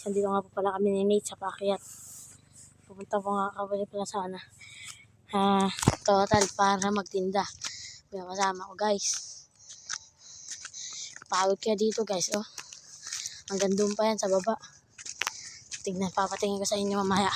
Nandito nga po pala kami ni Nate sa paakyat. Pupunta po nga kami pala sana. Total para magtinda. Kaya kasama ko guys. Pagod kaya dito guys, oh. Hanggang doon pa yan sa baba. Tignan, papatingin ko sa inyo mamaya.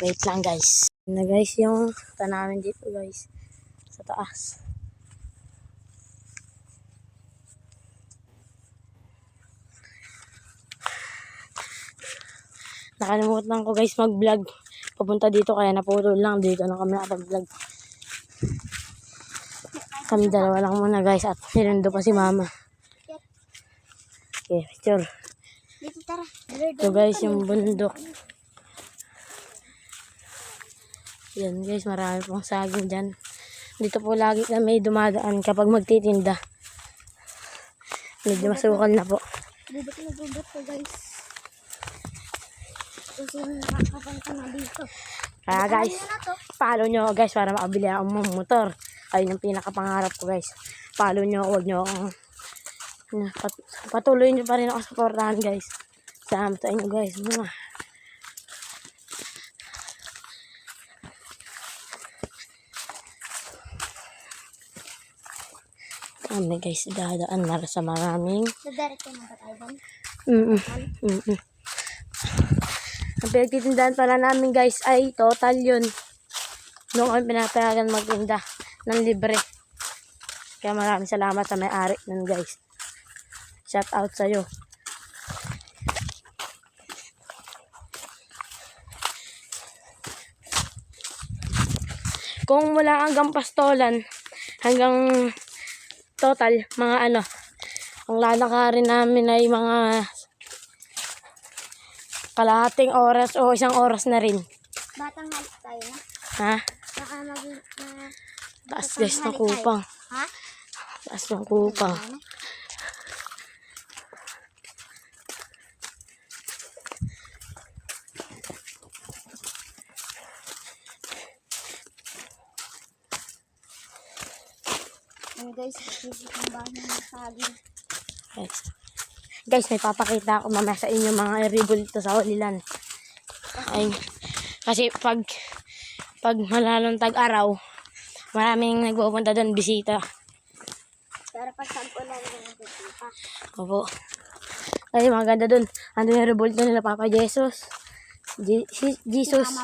Wait lang guys. Na guys yung tanawin dito guys. Sa taas. Nakalimutan ko guys mag-vlog. Papunta dito kaya naputol lang. Dito na kami nakapag-vlog. Kami dalawa lang muna guys. At nilundo pa si mama. Okay, picture. Ito guys yung bundok. Yan guys, marami pong saging dyan. Dito po lagi na may dumadaan kapag magtitinda. Medyo masukal na po. Gubat ko guys. Kasi nakakapunta na dito. Kaya guys, follow nyo guys para makabili akong motor. Ayun yung pinakapangarap ko guys. Follow nyo, huwag nyo akong patuloy nyo pa rin ako supportahan guys. Salamat sa inyo guys. Kami guys, dadaan na sa maraming. Direct na ba tayo? Ang pinagtitindahan pala namin guys ay total yun. Noong kami pinapayagan magtinda ng libre. Kaya maraming salamat sa may-ari nun guys. Shout out sa'yo. Kung mula hanggang Pastolan, hanggang total, mga ang lalakarin namin ay mga kalahating oras o isang oras na rin. Batang halik tayo na. Ha? Baka Taas guys ng kupang. Ha? Taas ng kupang. Guys, isip ang bahay ng saging. Guys, may papakita ako mamaya sa inyo mga ribol dito sa Ulilan. Ay, kasi pag malalong tag-araw, maraming nagpupunta doon bisita. Pero pag tag-ulan na nagpupunta. Opo. Ay, maganda doon. Ando yung ribol nila Papa Jesus. Jesus.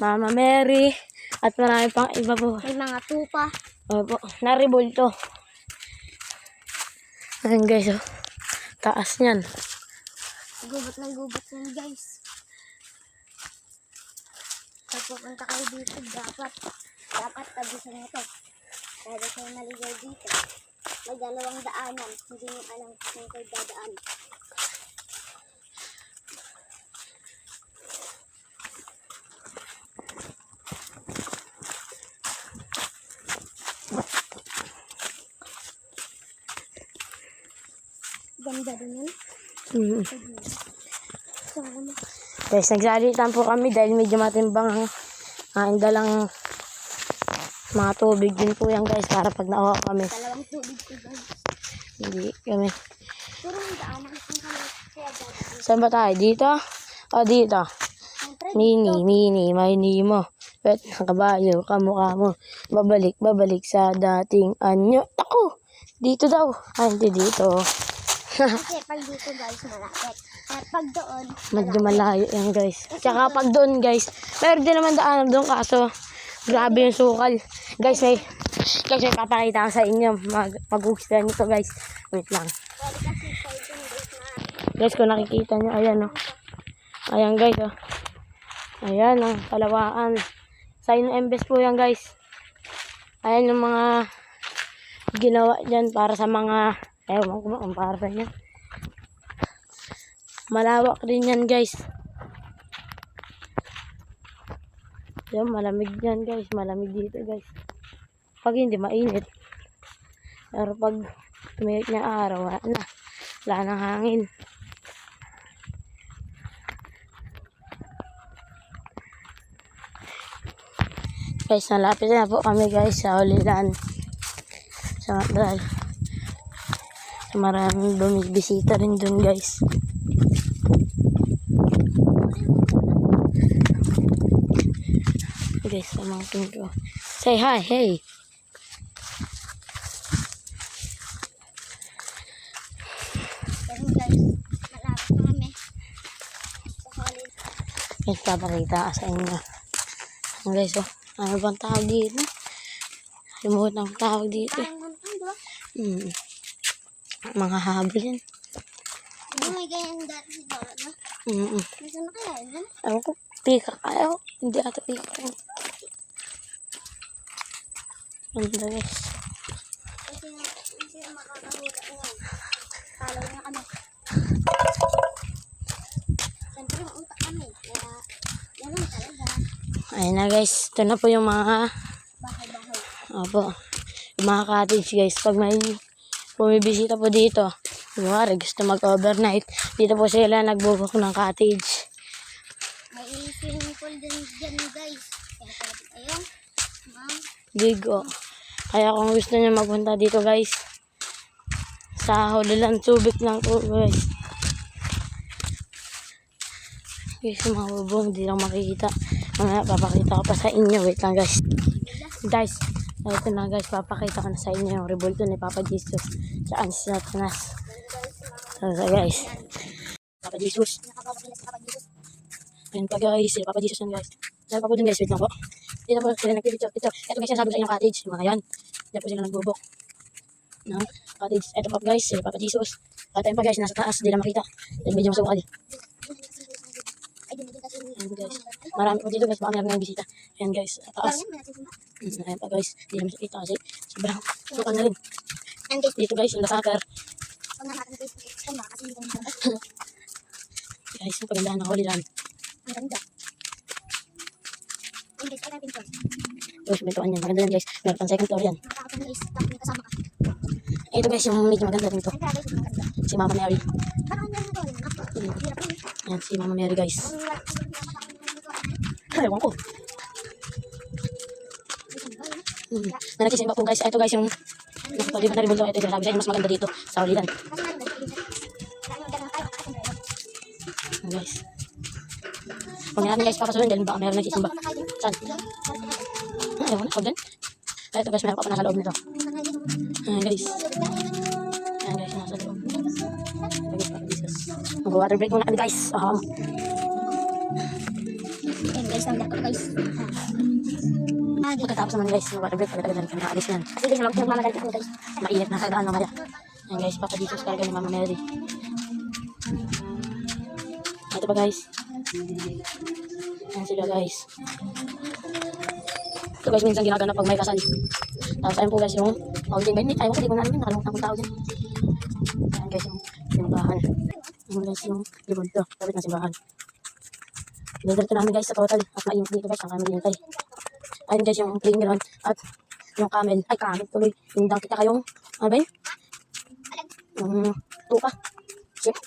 Mama Mary. At marami pang iba po. May mga tupa. Opo. Na-ribol to. Ayan guys, oh. Taas niyan. Gubat yan guys. Pag pupunta kayo dito, dapat tabisan nyo to. Kaya kayo maligaw dito. May dalawang daanan. Hindi nyo alam kung kayo dadaan. Ganda rin yun. Guys, nagsalitan po kami dahil medyo matimbang ang dalang mga tubig din po yan guys para pag nauha kami. Dalawang tubig ko guys. Hindi kami. Pero may daanan kung kami kaya dadaan. Saan ba tayo? Dito? O dito? Mini mo. Pet ng kabayo, kamukha mo. Babalik sa dating anyo. Ako! Dito daw. Ay, hindi dito. Kasi pag dito guys, malapit. At pag doon, Medyo malayo yan guys. Tsaka pag doon guys, meron din naman daan doon kaso grabe yung sukal. Guys, may papakita ko sa inyo. Mag-uuslan nito guys. Wait lang. Guys, kung nakikita nyo, ayan oh. Ayan guys oh. Ayan ang Kalawaan. Sign Embes po yan guys. Ayan yung mga ginawa dyan para sa mga ewan ko kung para sa inyo. Malawak din yan guys. Yan, malamig yan guys. Malamig dito guys. Pag hindi mainit. Pero pag tumirik na araw, wala nang hangin. Guys, nalapit na po kami guys sa Ulilan. Dahil maraming bumibisita rin dun guys. Guys, pamangkin ko. Say hi, hey. Pero guys, malapit na kami. Sa college. Guys, papakita ka sa inyo. Guys, oh. Ano bang tawag dito? Lumuhot ng tawag dito. Parang naman, di ba? Mga habol yan. Hindi may ganyan dati si Dora, no? Nasaan na kaya yun? Ewan ko, pika kaya. Hindi ata pika yun. Ganda guys. Kasi makakahula ngayon. Follow niya kami. Siyempre, mauntak kami. Kaya, yan lang talaga. Ayun na guys. Ito na po yung mga Bahay-bahay. Opo. Yung mga cottage guys, pag may bumibisita po dito, kunwari gusto mag-overnight, dito po sila nagbubuk ng cottage. May swimming pool din dyan guys. Kaya pwede kayo, ma'am. Bigo. Kaya kung gusto niyo magpunta dito guys, sa Holiland Subic lang po guys. Guys, yung mga bubong, di lang makikita. Mamaya papakita ko pa sa inyo. Wait lang guys. Guys, ito na guys, papakita ko na sa inyo yung rebulto ni Papa Jesus. Tsaka si Satanas. So guys, Papa Jesus. Nakababagin na si Papa Jesus. Ayan pa guys, si Papa Jesus yan guys. Dahil pa po dun guys, wait lang po. Dito po sila nagpipicture. Ito guys, yung sabi sa inyong cottage. Yung mga yan. Dito po sila nagbubok ng cottage. Ito pa guys, si Papa Jesus. At ayun pa guys, nasa taas, di lang makita. Dahil medyo masukal. Ay, dinigil kasi. Ayan guys. Marami po dito guys, baka meron ngayong bisita. Ayan guys, sa taas. Parang yan, may nagsisimba. Ayan pa guys, di naman makita kasi sobrang sukal na rin. Yan guys, Dito guys, yung lasakar. pag natin guys, ay mga kasi hindi kami Guys, yung pagandahan ng Holy Land. ang ganda. Yan guys, ay natin first. Guys, bintuan yan. Maganda yan guys. Meron pang second floor yan. Nakakapag guys, tapos may kasama ka. Ito guys, yung medyo maganda rin ito. Ay, kaya guys, ang ganda. Si Mama Mary. Parang ang ganda doon. Hirap yun. Ayan, si Mama Mary guys. Ang wala. Ewan ko. Na nagsisimba po guys. Ito guys, yung nakapag-ibig na rin bulto. Ito yung sabi sa inyo, mas maganda dito sa Holy Land. Ayan guys. Huwag na natin guys papasunod dahil baka meron nagsisimba. Saan? Ewan na, huwag din. Kaya ito guys, meron pa pa nasa loob nito. Ayan guys. Ayan guys, nasa loob. Ayan guys, Papa Jesus. Mag-water break muna kami guys. Yan guys, ang dako guys. Pagkatapos naman guys, mag-water break, pagkatapos na rin kami nakaalis yan. Kasi guys, magmamagal ako guys. Mainit na sa daan mamaya. Ayan guys, Papa Jesus, karga ni Mama Mary. Ito pa guys. Ayan sila guys. Ito guys, minsan ginagana pag may kasal. Tapos ayun po guys yung mountain ba? Ayaw ko, di ko na alam yun. Nakalimutan kong tao dyan. Ayan guys, yung simbahan. Ayan guys, yung libunto. Kapit ng simbahan. Dito namin guys sa total. At mainit dito guys, ang kami dinintay. Ayun guys, yung playing ground. At yung camel. Ay, camel tuloy. Yung dangkita kayong, ano ba yun? Yung tuka. Shit.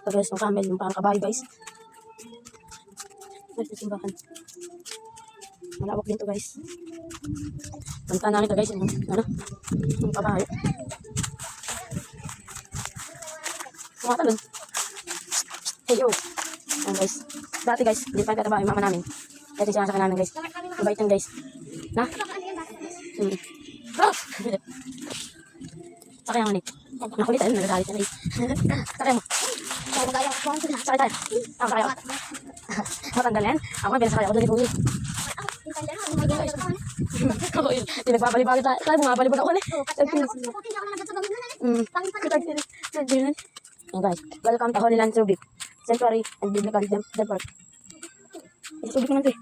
Ito guys, yung camel, yung parang kabayo guys. Guys, yung simbahan. Malawak din to guys. Punta namin to guys, yung, ano, yung kabayo. Tumatalon. Hey yo. Ayan guys. Dati guys, hindi pa kataba yung mama namin. Ito yung sinasaka namin guys. Mabait yan guys. Na? Ah! Sakay ang ulit. Nakulit tayo, nagagalit yan guys. Sakay mo. Sakay tayo. Ako sakay ako. Matanggal yan. Ako binasakay ako doon ni Kuya. Ako yun. Pinagbabalibagin tayo. Tayo bumabalibag ako ulit. Ayan guys. Welcome to Holy Land Subic. Sanctuary and Biblical Depart. Ito Subic naman ito eh.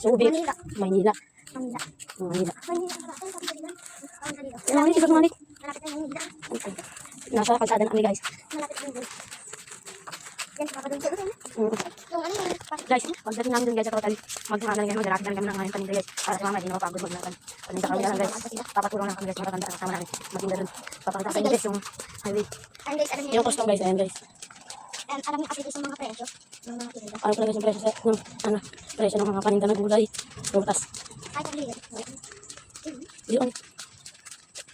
Subic. Maynila. Maynila. Kailangan ikot sumalik. Nasa kalsada na kami guys. Guys, pagdating namin dun guys sa total, mag-ano na mag-rapid na kami ng ngayon paninda guys. Para sa mama, hindi na mapagod mag-nakan. Paninda kami lang guys. Papatulong lang kami guys, matatanda ang kasama namin. Magtinda dun. Papakita sa inyo guys yung highway. Yung custom guys, ayan guys. Alam niyo kasi guys yung mga presyo ng mga tinda. Ano pala guys yung presyo ng, ano, presyo ng mga paninda na gulay. Prutas. Kahit ang liit. Di on.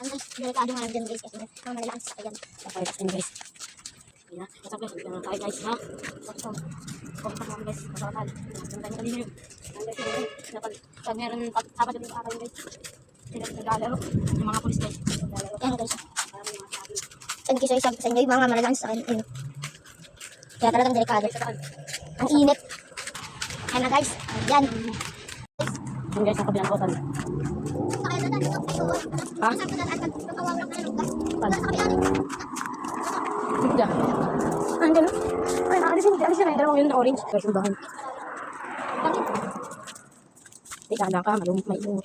Ang guys, delikado nga lang dyan guys kasi mga malakas sa kanya. Papakita sa inyo guys. Ayan. What's up guys? Ito na tayo guys ha. What's up? Pupunta naman guys. Masakal. Ang tayo kanina yun. Ang guys yun. Pag meron sabat yung araw guys. Sila naglalaro. Yung mga pulis guys. Naglalaro. Ayan guys. Sabi ko sa inyo, yung mga malalang sa akin. Ayun. Kaya talagang delikado. Ang init. Ayan na guys. Ayan. Yung guys, ang kabilang kotan. Ha? Hindi. Ang gano'n? Ay, alisin na yung dalawang yun na orange. Guys, yung bahan. May kala ka, malumit, may ilong.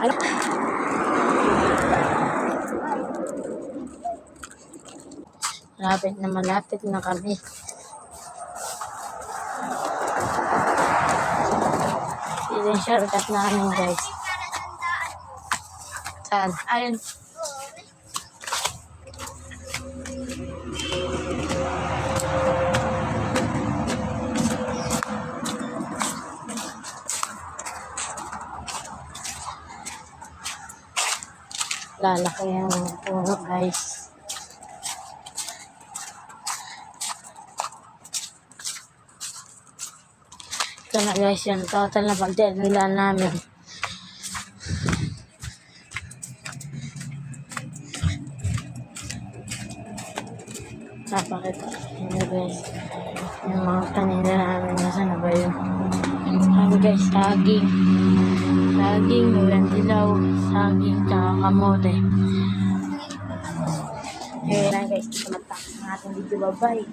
Ano? Malapit na kami. Ito yung shortcut namin guys. Saan? Ayun. Lalaki yung puno guys. Ito na guys yung total na pagdel nila namin. Napakita nyo guys yung mga kanila namin. Nasaan na ba yun? Ano guys, saging, ulan dilaw, saging, tsaka kamote. Ayun lang guys, dito matapos ang ating video. Bye bye.